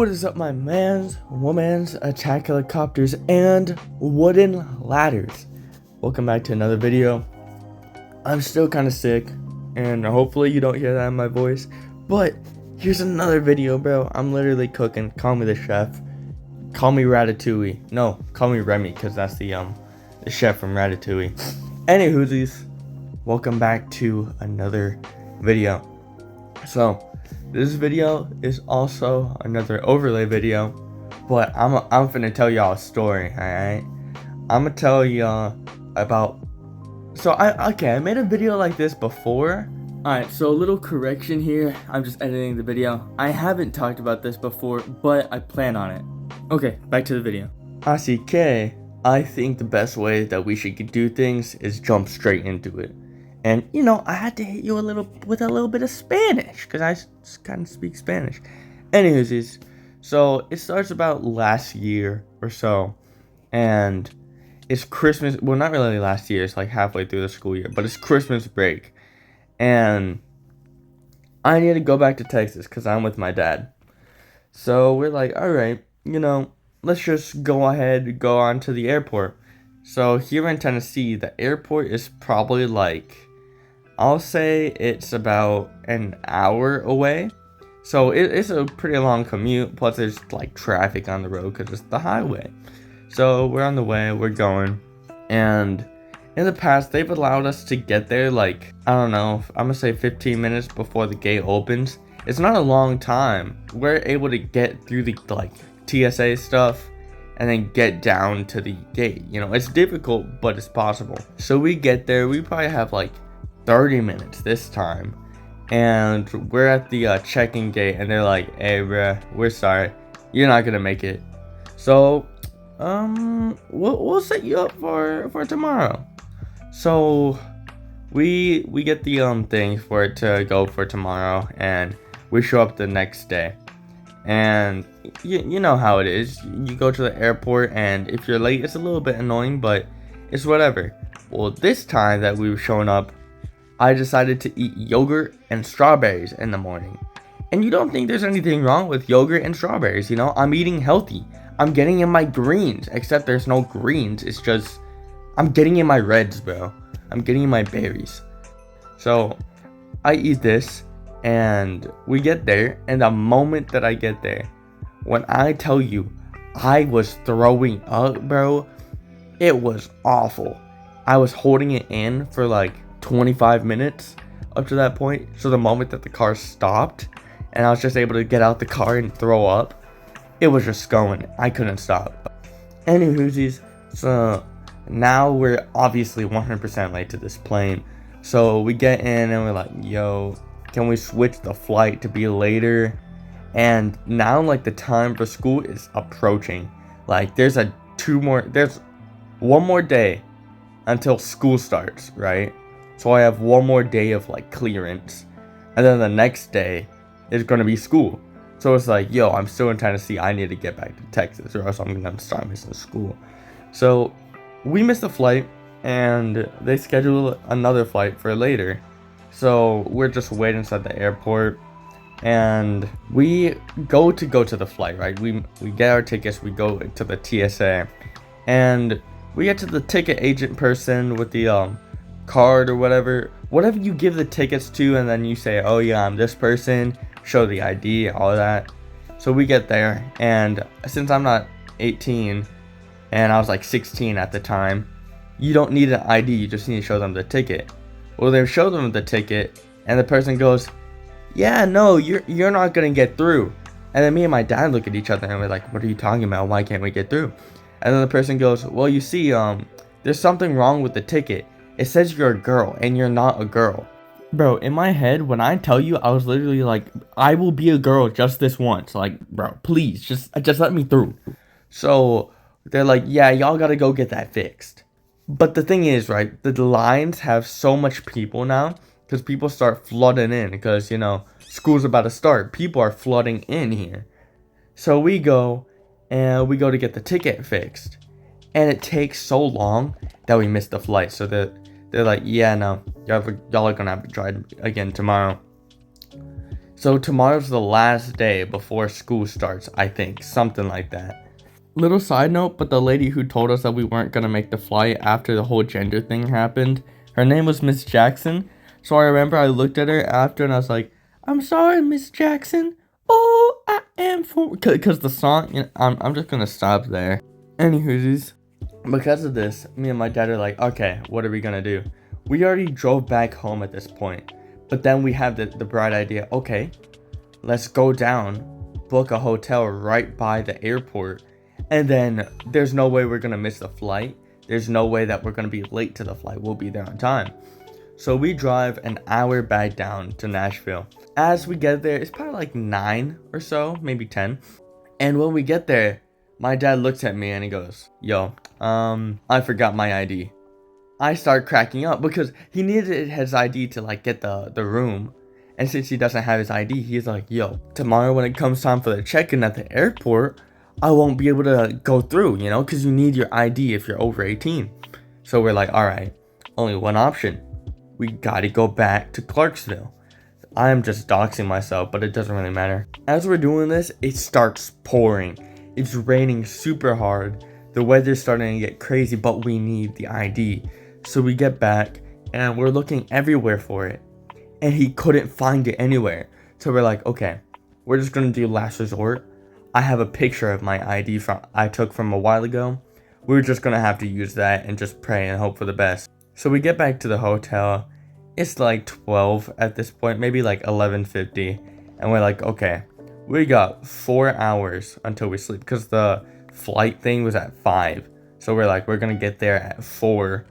What is up, my mans, womans, attack helicopters, and wooden ladders? Welcome back to another video. I'm still kind of sick, and hopefully you don't hear that in my voice, but here's another video, bro. I'm literally cooking. Call me the chef. Call me Ratatouille. No, call me Remy, because that's the chef from Ratatouille. Anywhoosies, welcome back to another video. So, this video is also another overlay video, but I'm finna tell y'all a story, alright? I'm gonna tell y'all about, I made a video like this before. Alright, so a little correction here, I'm just editing the video. I haven't talked about this before, but I plan on it. Okay, back to the video. Así que, I think the best way that we should do things is jump straight into it. And, you know, I had to hit you with a little bit of Spanish, because I kind of speak Spanish. Anyways, so it starts about last year or so, and it's Christmas, well, not really last year, it's like halfway through the school year, but it's Christmas break, and I need to go back to Texas, because I'm with my dad. So we're like, alright, you know, let's just go on to the airport. So here in Tennessee, the airport is probably like, I'll say it's about an hour away. So it's a pretty long commute. Plus there's like traffic on the road because it's the highway. So we're on the way, we're going. And in the past, they've allowed us to get there like, I don't know, I'm gonna say 15 minutes before the gate opens. It's not a long time. We're able to get through the like TSA stuff and then get down to the gate. You know, it's difficult, but it's possible. So we get there, we probably have like 30 minutes this time, and we're at the check-in gate, and they're like, hey bruh, we're sorry, you're not gonna make it, so we'll set you up for tomorrow. So we get the thing for it to go for tomorrow, and we show up the next day. And you know how it is, you go to the airport, and if you're late, it's a little bit annoying, but it's whatever. Well, this time that we were showing up, I decided to eat yogurt and strawberries in the morning. And you don't think there's anything wrong with yogurt and strawberries, you know? I'm eating healthy. I'm getting in my greens, except there's no greens. It's just, I'm getting in my reds, bro. I'm getting in my berries. So, I eat this, and we get there, and the moment that I get there, when I tell you, I was throwing up, bro, it was awful. I was holding it in for like 25 minutes up to that point. So the moment that the car stopped and I was just able to get out the car and throw up, it was just going. I couldn't stop. Anywhoosies, so now we're obviously 100% late to this plane. So we get in and we're like, yo, can we switch the flight to be later? And now like the time for school is approaching. Like there's one more day until school starts, right? So I have one more day of like clearance, and then the next day is gonna be school. So it's like, yo, I'm still in Tennessee, I need to get back to Texas, or else I'm gonna start missing school. So we missed the flight, and they scheduled another flight for later. So we're just waiting inside the airport, and we go to the flight, right? We get our tickets, we go to the TSA, and we get to the ticket agent person with the card or whatever you give the tickets to, and then you say, oh yeah, I'm this person, show the ID, all that. So we get there, and since I'm not 18 and I was like 16 at the time, you don't need an ID, you just need to show them the ticket. Well, they show them the ticket, and the person goes, yeah, no, you're not gonna get through. And then me and my dad look at each other and we're like, what are you talking about? Why can't we get through? And then the person goes, well, you see, there's something wrong with the ticket. It says you're a girl, and you're not a girl. Bro, in my head, when I tell you, I was literally like, I will be a girl just this once. Like, bro, please, just let me through. So, they're like, yeah, y'all gotta go get that fixed. But the thing is, right, the lines have so much people now, because people start flooding in, because, you know, school's about to start. People are flooding in here. So we go to get the ticket fixed. And it takes so long that we missed the flight. So they're like, yeah, no, y'all are gonna have to try it again tomorrow. So tomorrow's the last day before school starts, I think, something like that. Little side note, but the lady who told us that we weren't gonna make the flight after the whole gender thing happened, her name was Miss Jackson. So I remember I looked at her after and I was like, "I'm sorry, Miss Jackson. Oh, I am for," cause the song. You know, I'm just gonna stop there. Anywho's, because of this, me and my dad are like, okay, what are we gonna do? We already drove back home at this point, but then we have the bright idea. Okay, let's go down, book a hotel right by the airport, and then there's no way we're gonna miss the flight. There's no way that we're gonna be late to the flight. We'll be there on time. So we drive an hour back down to Nashville. As we get there, it's probably like 9 or so, maybe 10. And when we get there, my dad looks at me and he goes, "Yo, I forgot my ID." I start cracking up because he needed his ID to like get the room. And since he doesn't have his ID, he's like, "Yo, tomorrow when it comes time for the check-in at the airport, I won't be able to go through, you know, because you need your ID if you're over 18. So we're like, all right, only one option. We gotta go back to Clarksville. I am just doxing myself, but it doesn't really matter. As we're doing this, it starts pouring. It's raining super hard. The weather's starting to get crazy, but we need the ID. So we get back and we're looking everywhere for it. And he couldn't find it anywhere. So we're like, okay, we're just gonna do last resort. I have a picture of my ID I took from a while ago. We're just gonna have to use that and just pray and hope for the best. So we get back to the hotel. It's like 12 at this point, maybe like 11:50, and we're like, okay, we got 4 hours until we sleep because the flight thing was at 5. So we're like, we're gonna get there at 4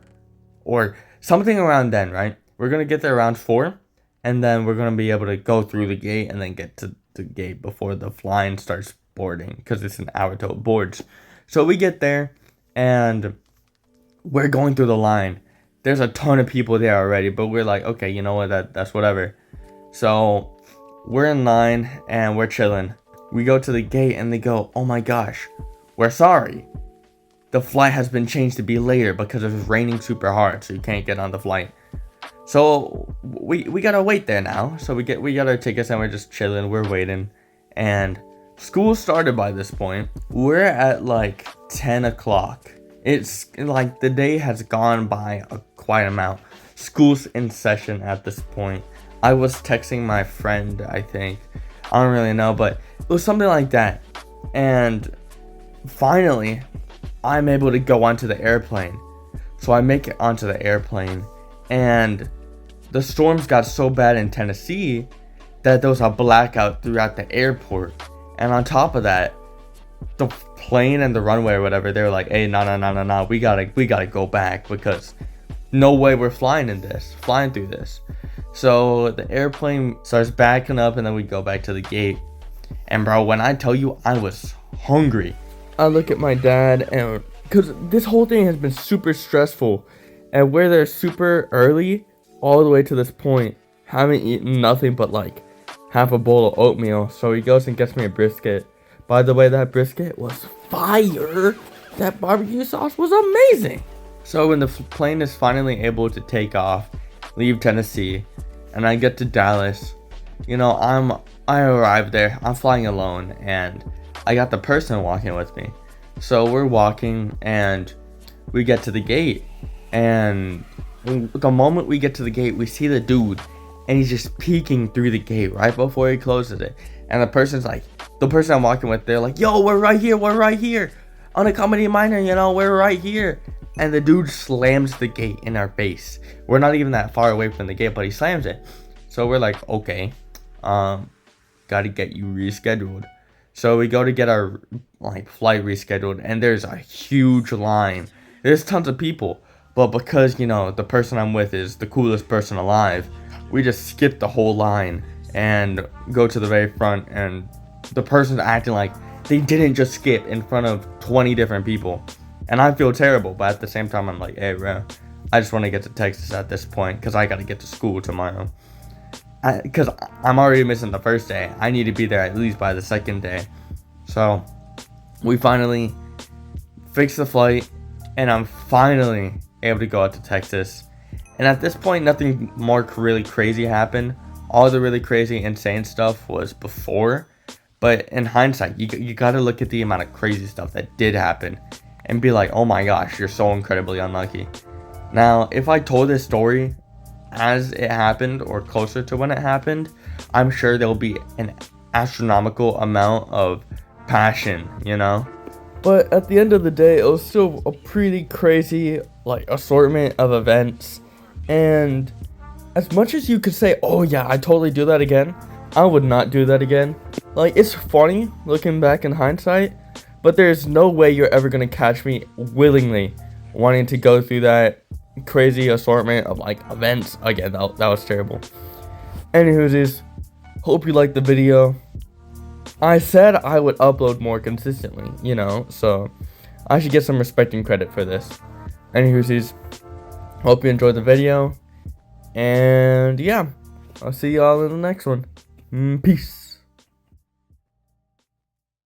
or something around then, right? We're gonna get there around 4, and then we're gonna be able to go through the gate and then get to the gate before the flying starts boarding because it's an hour till it boards. So we get there and we're going through the line. There's a ton of people there already, but we're like, okay, you know what, that's whatever. So we're in line and we're chilling. We go to the gate and they go, "Oh my gosh, we're sorry. The flight has been changed to be later because it's raining super hard, so you can't get on the flight." So we gotta wait there now. So we got our tickets and we're just chilling. We're waiting, and school started by this point. We're at like 10 o'clock. It's like the day has gone by a quiet amount. School's in session at this point. I was texting my friend, I think. I don't really know, but it was something like that. And finally, I'm able to go onto the airplane. So I make it onto the airplane, and the storms got so bad in Tennessee that there was a blackout throughout the airport. And on top of that, the plane and the runway or whatever, they were like, "Hey, no, we gotta go back because no way we're flying through this." So the airplane starts backing up and then we go back to the gate. And bro, when I tell you I was hungry, I look at my dad, and because this whole thing has been super stressful and we're there super early all the way to this point, haven't eaten nothing but like half a bowl of oatmeal. So he goes and gets me a brisket. By the way, that brisket was fire. That barbecue sauce was amazing. So when the plane is finally able to take off, leave Tennessee, and I get to Dallas, you know, I arrived there. I'm flying alone, and I got the person walking with me. So we're walking, and we get to the gate, and the moment we get to the gate, we see the dude, and he's just peeking through the gate right before he closes it. And the person I'm walking with, they're like, "Yo, we're right here. Unaccompanied minor, you know, we're right here." And the dude slams the gate in our face. We're not even that far away from the gate, but he slams it. So we're like, okay, gotta get you rescheduled. So we go to get our like flight rescheduled, and there's a huge line. There's tons of people, but because, you know, the person I'm with is the coolest person alive, we just skip the whole line and go to the very front, and the person's acting like they didn't just skip in front of 20 different people. And I feel terrible, but at the same time I'm like, hey bro, I just want to get to Texas at this point because I got to get to school tomorrow. Because I'm already missing the first day. I need to be there at least by the second day. So we finally fix the flight, and I'm finally able to go out to Texas. And at this point, nothing more really crazy happened. all the really crazy, insane stuff was before. But in hindsight, you got to look at the amount of crazy stuff that did happen and be like, oh my gosh, you're so incredibly unlucky. Now, if I told this story as it happened or closer to when it happened, I'm sure there'll be an astronomical amount of passion, you know? But at the end of the day, it was still a pretty crazy, like, assortment of events. And as much as you could say, oh yeah, I totally do that again, I would not do that again. Like, it's funny looking back in hindsight, but there's no way you're ever gonna catch me willingly wanting to go through that crazy assortment of like events again. That was terrible. Anywho's, hope you liked the video. I said I would upload more consistently, you know, so I should get some respect and credit for this. Anywho's, hope you enjoyed the video, and yeah, I'll see y'all in the next one. Peace.